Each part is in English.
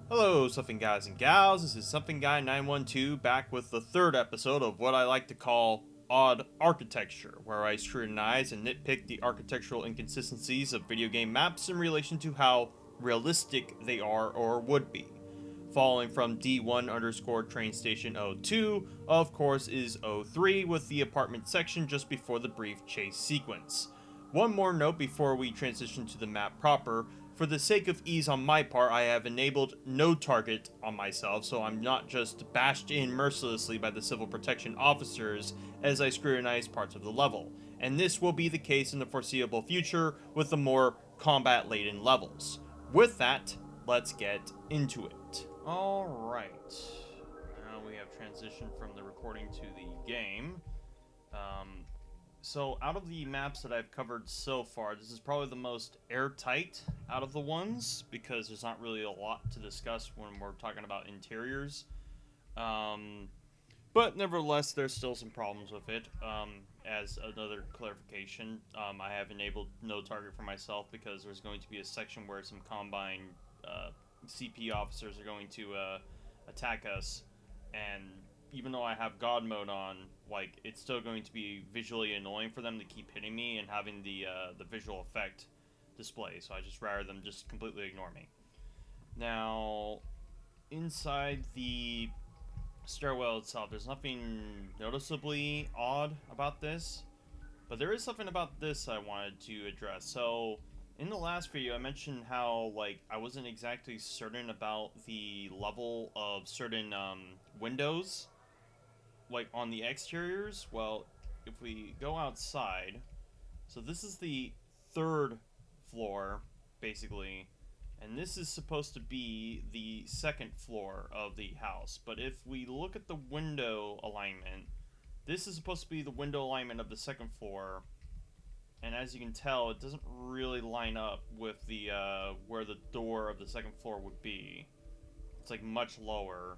Hello, Something Guys and Gals. This is Something Guy 912 back with the third episode of what I like to call Odd Architecture, where I scrutinize and nitpick the architectural inconsistencies of video game maps in relation to how realistic they are or would be. Following from D1 underscore train station 02, of course, is 03 with the apartment section just before the brief chase sequence. One more note before we transition to the map proper. For the sake of ease on my part, I have enabled no target on myself, so I'm not just bashed in mercilessly by the civil protection officers as I scrutinize parts of the level. And this will be the case in the foreseeable future with the more combat-laden levels. With that, let's get into it. Alright. Now we have transitioned from the recording to the game. So out of the maps that I've covered so far, this is probably the most airtight out of the ones, because there's not really a lot to discuss when we're talking about interiors. But nevertheless, there's still some problems with it. As another clarification, I have enabled no target for myself because there's going to be a section where some combine CP officers are going to attack us, and even though I have God mode on, like, it's still going to be visually annoying for them to keep hitting me and having the visual effect display, so I just rather them just completely ignore me. Now, inside the stairwell itself, there's nothing noticeably odd about this, but there is something about this I wanted to address. So, in the last video, I mentioned how, like, I wasn't exactly certain about the level of certain windows, like, on the exteriors. Well, if we go outside, so this is the third floor, basically, and this is supposed to be the second floor of the house. But if we look at the window alignment, this is supposed to be the window alignment of the second floor, and as you can tell, it doesn't really line up with the where the door of the second floor would be. It's like much lower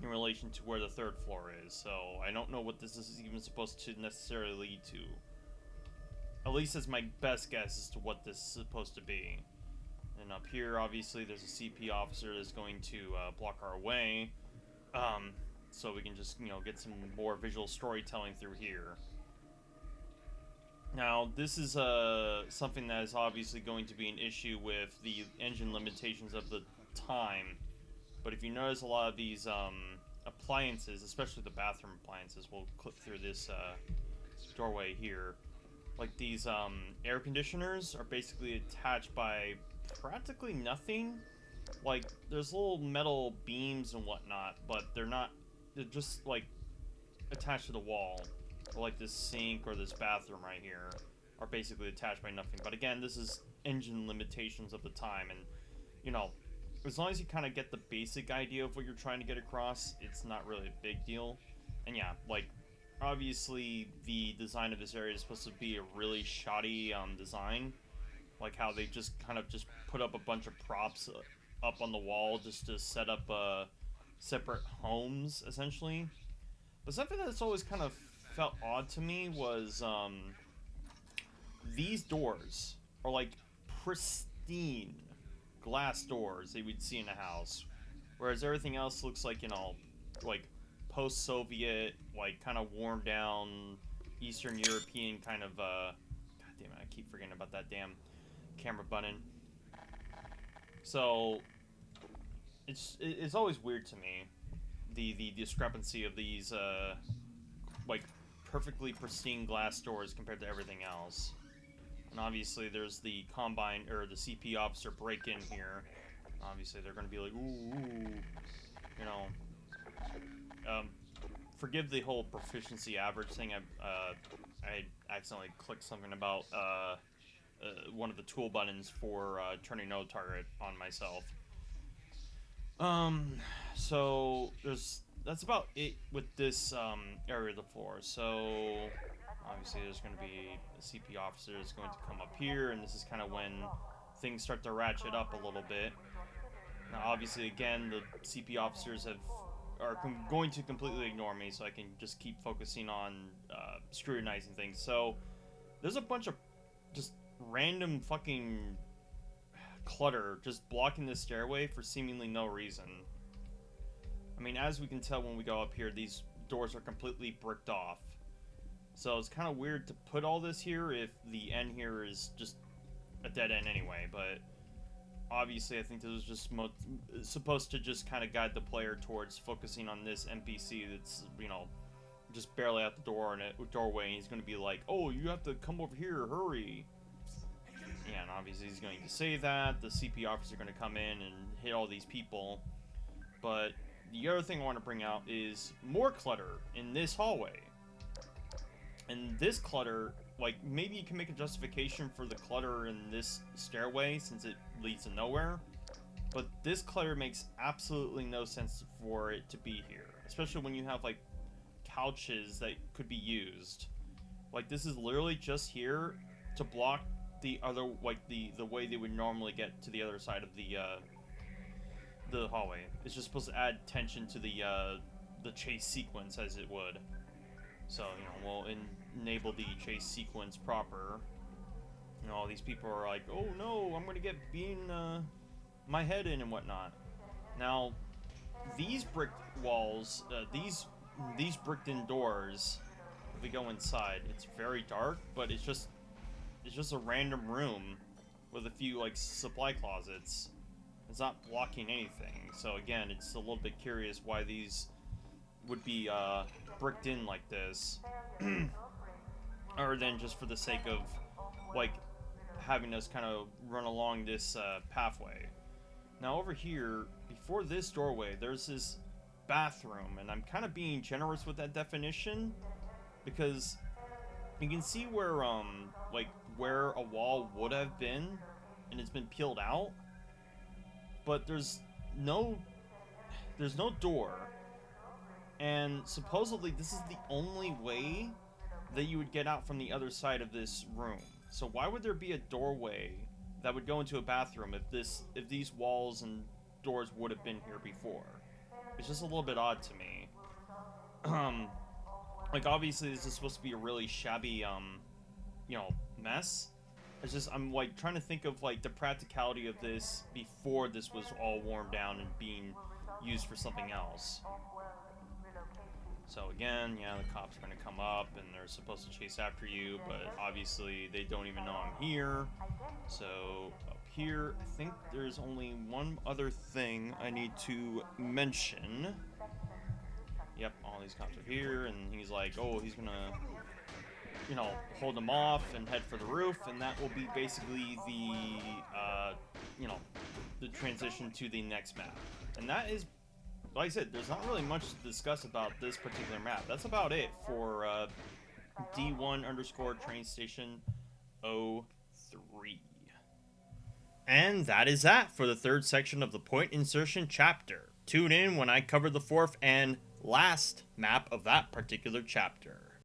in relation to where the third floor is, so I don't know what this is even supposed to necessarily lead to. At least that's my best guess as to what this is supposed to be. And up here, obviously, there's a CP officer that's going to block our way, so we can just, you know, get some more visual storytelling through here. Now, this is something that is obviously going to be an issue with the engine limitations of the time. But if you notice, a lot of these appliances, especially the bathroom appliances, we'll clip through this doorway here. Like, these air conditioners are basically attached by practically nothing. Like, there's little metal beams and whatnot, but they're just, like, attached to the wall. Or like this sink or this bathroom right here are basically attached by nothing. But again, this is engine limitations of the time, and, you know, as long as you kind of get the basic idea of what you're trying to get across, it's not really a big deal. And yeah, like, obviously the design of this area is supposed to be a really shoddy design. Like how they just kind of just put up a bunch of props up on the wall just to set up separate homes, essentially. But something that's always kind of felt odd to me was these doors are like pristine glass doors that we'd see in a house, whereas everything else looks like, you know, like post-Soviet, like kind of worn down Eastern European kind of God damn it, I keep forgetting about that damn camera button. So it's always weird to me, the discrepancy of these like perfectly pristine glass doors compared to everything else. And obviously there's the combine, or the CP officer break-in here. Obviously they're going to be like, ooh, you know. Forgive the whole proficiency average thing. I accidentally clicked something about one of the tool buttons for turning no target on myself. So that's about it with this area of the floor. So obviously there's going to be a CP officer that's going to come up here, and this is kind of when things start to ratchet up a little bit. Now obviously, again, the CP officers are going to completely ignore me, so I can just keep focusing on scrutinizing things. So there's a bunch of just random fucking clutter just blocking this stairway for seemingly no reason. I mean, as we can tell when we go up here, these doors are completely bricked off. So it's kind of weird to put all this here if the end here is just a dead end anyway, but obviously I think this was just supposed to just kind of guide the player towards focusing on this NPC that's, you know, just barely out the doorway, and he's going to be like, oh, you have to come over here, hurry. Yeah, and obviously he's going to say that. The CP officers are going to come in and hit all these people. But the other thing I want to bring out is more clutter in this hallway. And this clutter, like, maybe you can make a justification for the clutter in this stairway since it leads to nowhere. But this clutter makes absolutely no sense for it to be here. Especially when you have, like, couches that could be used. Like, this is literally just here to block the other, like, the way they would normally get to the other side of the hallway. It's just supposed to add tension to the chase sequence, as it would. So, you know, we'll enable the chase sequence proper. You know, all these people are like, oh no, I'm gonna get my head in and whatnot. Now, these brick walls, these bricked in doors, if we go inside, it's very dark, but it's just a random room with a few, like, supply closets. It's not blocking anything. So again, it's a little bit curious why these would be bricked in like this, other than just for the sake of, like, having us kind of run along this pathway. Now over here, before this doorway, there's this bathroom, and I'm kind of being generous with that definition because you can see where like where a wall would have been, and it's been peeled out, but there's no door. And supposedly this is the only way that you would get out from the other side of this room. So why would there be a doorway that would go into a bathroom if these walls and doors would have been here before? It's just a little bit odd to me. Like, obviously this is supposed to be a really shabby you know, mess. It's just, I'm, like, trying to think of, like, the practicality of this before this was all worn down and being used for something else. So again, yeah, the cops are going to come up and they're supposed to chase after you, but obviously they don't even know I'm here. So up here, I think there's only one other thing I need to mention. Yep, all these cops are here, and he's like, oh, he's going to, you know, hold them off and head for the roof, and that will be basically the, you know, the transition to the next map. And that is, like I said, there's not really much to discuss about this particular map. That's about it for D1 _ train station 03. And that is that for the third section of the point insertion chapter. Tune in when I cover the fourth and last map of that particular chapter.